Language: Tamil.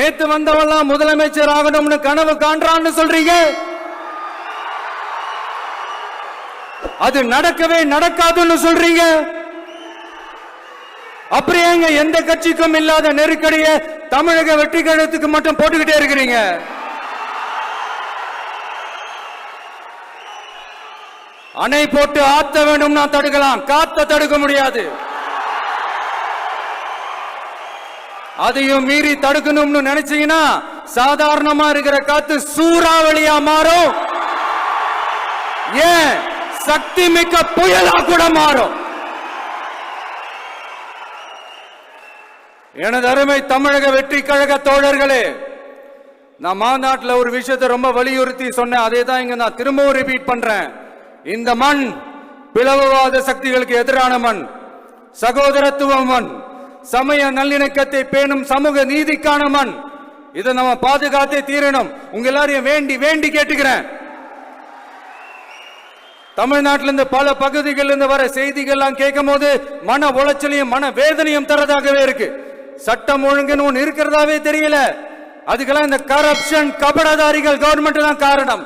நேத்து வந்தவெல்லாம் முதலமைச்சர் ஆகணும்னு கனவு காண்றான்னு சொல்றீங்க. அது நடக்கவே நடக்காதுன்னு சொல்றீங்க. அப்படியேங்க எந்த கட்சிக்கும் இல்லாத நெருக்கடியை தமிழக வெற்றி கழகத்துக்கு மட்டும் போட்டுக்கிட்டே இருக்கிறீங்க. அணை போட்டு ஆத்த வேண்டும்னா தடுக்கலாம், காத்த தடுக்க முடியாது. அதையும் மீறி தடுக்கணும்னு நினைச்சீங்கன்னா சாதாரணமா இருக்கிற காத்து சூறாவளியா மாறும், ஏன் சக்தி மிக்க புயலா கூட மாறும். எனது அருமை தமிழக வெற்றி கழக தோழர்களே, நான் மாநாட்டில் ஒரு விஷயத்தை ரொம்ப வலியுறுத்தி சொன்னேன். அதே தான் இங்க நான் திரும்பவும் ரிப்பீட் பண்றேன். இந்த மண் பிளவுவாத சக்திகளுக்கு எதிரான மண், சகோதரத்துவ மண், சமய நல்லிணக்கத்தை பேணும் சமூக நீதிக்கான மண். இதை நம்ம பாதுகாத்தே தீரணும். உங்க எல்லாரையும் வேண்டி வேண்டி கேட்டுக்கிறேன். தமிழ்நாட்டிலிருந்து பல பகுதிகளிலிருந்து வர செய்திகள்லாம் கேட்கும் போது மன உளைச்சலையும் மன வேதனையும் தரதாகவே இருக்கு. சட்டம் ஒழுங்குன்னு ஒன்று இருக்கிறதாவே தெரியல. அதுக்கெல்லாம் இந்த கரப்ஷன் கபடதாரிகள் கவர்மெண்ட் தான் காரணம்.